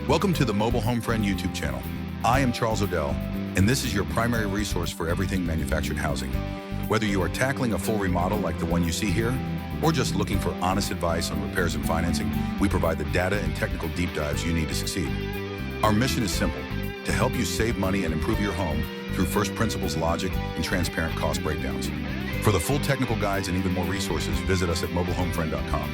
Welcome to the Mobile Home Friend YouTube channel. I am Charles Odell, and this is your primary resource for everything manufactured housing. Whether you are tackling a full remodel like the one you see here, or just looking for honest advice on repairs and financing, we provide the data and technical deep dives you need to succeed. Our mission is simple: to help you save money and improve your home through first principles logic and transparent cost breakdowns. For the full technical guides and even more resources, visit us at mobilehomefriend.com.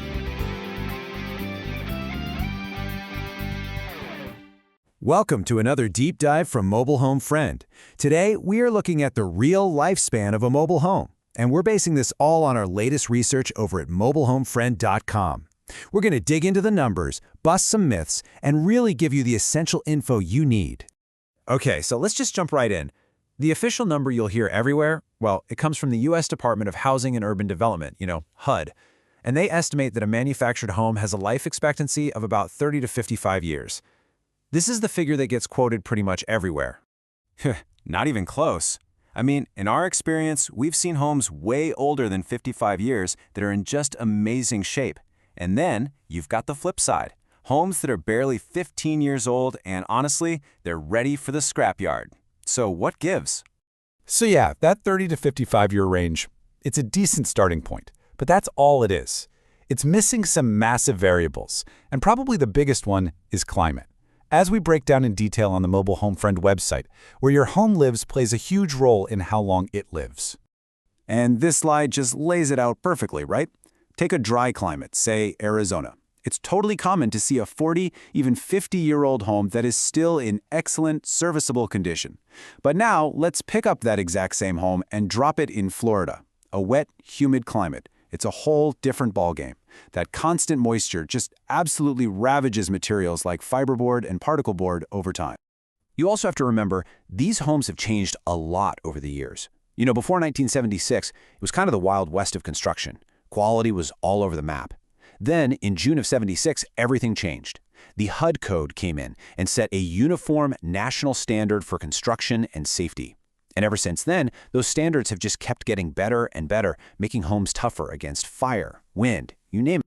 Welcome to another deep dive from Mobile Home Friend. Today, we are looking at the real lifespan of a mobile home, and we're basing this all on our latest research over at mobilehomefriend.com. We're going to dig into the numbers, bust some myths, and really give you the essential info you need. Okay, so let's just jump right in. The official number you'll hear everywhere, well, it comes from the U.S. Department of Housing and Urban Development, HUD, and they estimate that a manufactured home has a life expectancy of about 30 to 55 years. This is the figure that gets quoted pretty much everywhere. Not even close. I mean, in our experience, we've seen homes way older than 55 years that are in just amazing shape. And then you've got the flip side. Homes that are barely 15 years old and honestly, they're ready for the scrapyard. So what gives? So yeah, that 30 to 55-year range, it's a decent starting point, but that's all it is. It's missing some massive variables, and probably the biggest one is climate. As we break down in detail on the Mobile Home Friend website, where your home lives plays a huge role in how long it lives. And this slide just lays it out perfectly, right? Take a dry climate, say Arizona. It's totally common to see a 40, even 50-year-old home that is still in excellent, serviceable condition. But now, let's pick up that exact same home and drop it in Florida, a wet, humid climate. It's a whole different ballgame. That constant moisture just absolutely ravages materials like fiberboard and particle board over time. You also have to remember, these homes have changed a lot over the years. Before 1976, it was kind of the Wild West of construction. Quality was all over the map. Then, in June of '76, everything changed. The HUD code came in and set a uniform national standard for construction and safety. And ever since then, those standards have just kept getting better and better, making homes tougher against fire, wind, you name it.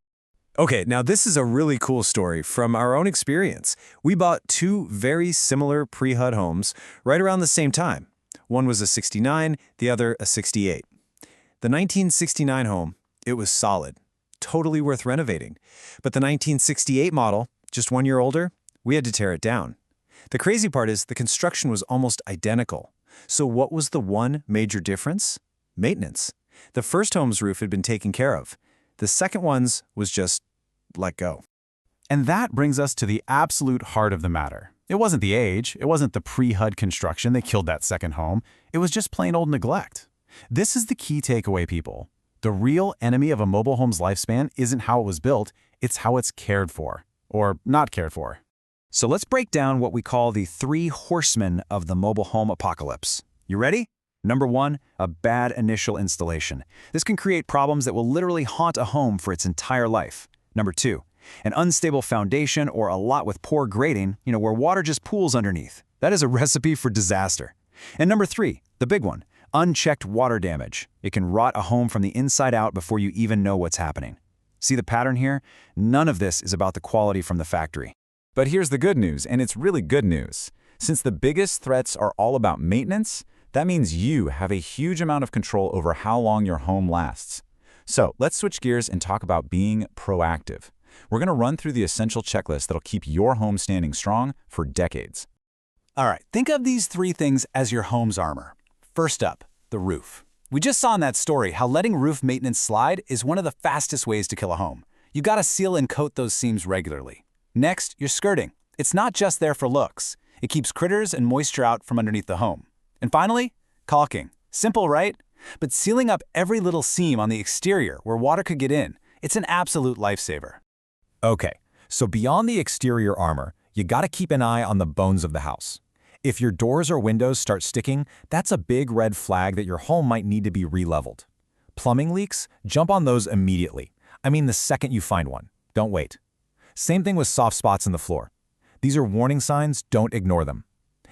Okay, now this is a really cool story from our own experience. We bought two very similar pre-HUD homes right around the same time. One was a '69, the other a '68. The 1969 home, it was solid, totally worth renovating. But the 1968 model, just 1 year older, we had to tear it down. The crazy part is the construction was almost identical. So what was the one major difference? Maintenance. The first home's roof had been taken care of. The second one's was just let go. And that brings us to the absolute heart of the matter. It wasn't the age, it wasn't the pre-HUD construction that killed that second home. It was just plain old neglect. This is the key takeaway, people. The real enemy of a mobile home's lifespan isn't how it was built, it's how it's cared for, or not cared for. So let's break down what we call the three horsemen of the mobile home apocalypse. You ready? Number one, a bad initial installation. This can create problems that will literally haunt a home for its entire life. Number two, an unstable foundation or a lot with poor grading, where water just pools underneath. That is a recipe for disaster. And number three, the big one, unchecked water damage. It can rot a home from the inside out before you even know what's happening. See the pattern here? None of this is about the quality from the factory. But here's the good news, and it's really good news. Since the biggest threats are all about maintenance, that means you have a huge amount of control over how long your home lasts. So let's switch gears and talk about being proactive. We're going to run through the essential checklist that'll keep your home standing strong for decades. All right, think of these three things as your home's armor. First up, the roof. We just saw in that story how letting roof maintenance slide is one of the fastest ways to kill a home. You gotta seal and coat those seams regularly. Next, your skirting. It's not just there for looks. It keeps critters and moisture out from underneath the home. And finally, caulking. Simple, right? But sealing up every little seam on the exterior where water could get in, it's an absolute lifesaver. Okay, so beyond the exterior armor, you gotta keep an eye on the bones of the house. If your doors or windows start sticking, that's a big red flag that your home might need to be re-leveled. Plumbing leaks? Jump on those immediately. I mean the second you find one. Don't wait. Same thing with soft spots in the floor. These are warning signs, don't ignore them.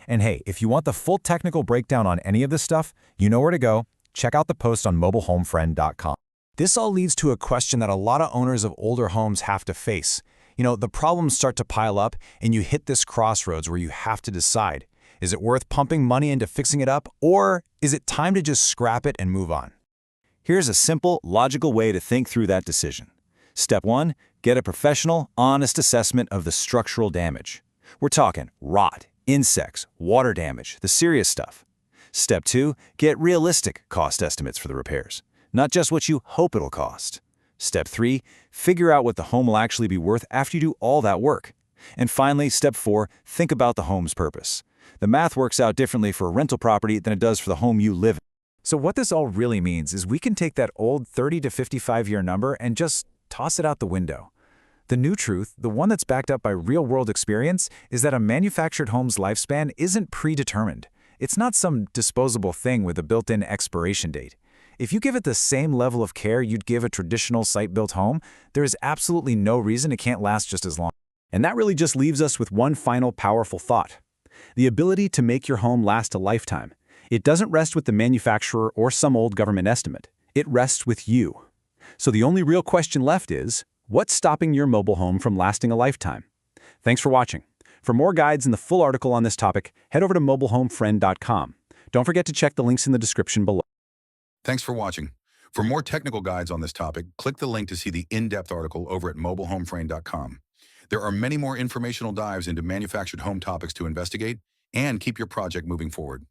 And hey, if you want the full technical breakdown on any of this stuff, you know where to go. Check out the post on mobilehomefriend.com. This all leads to a question that a lot of owners of older homes have to face. The problems start to pile up, and you hit this crossroads where you have to decide, is it worth pumping money into fixing it up, or is it time to just scrap it and move on? Here's a simple, logical way to think through that decision. Step 1, get a professional, honest assessment of the structural damage. We're talking rot, insects, water damage, the serious stuff. Step 2, get realistic cost estimates for the repairs, not just what you hope it'll cost. Step 3, figure out what the home will actually be worth after you do all that work. And finally, step 4, think about the home's purpose. The math works out differently for a rental property than it does for the home you live in. So what this all really means is we can take that old 30 to 55-year number and just toss it out the window. The new truth, the one that's backed up by real-world experience, is that a manufactured home's lifespan isn't predetermined. It's not some disposable thing with a built-in expiration date. If you give it the same level of care you'd give a traditional site-built home, there is absolutely no reason it can't last just as long. And that really just leaves us with one final powerful thought: the ability to make your home last a lifetime. It doesn't rest with the manufacturer or some old government estimate. It rests with you. So the only real question left is, what's stopping your mobile home from lasting a lifetime? Thanks for watching. For more guides and the full article on this topic, head over to mobilehomefriend.com. Don't forget to check the links in the description below. Thanks for watching. For more technical guides on this topic, click the link to see the in-depth article over at mobilehomefriend.com. There are many more informational dives into manufactured home topics to investigate and keep your project moving forward.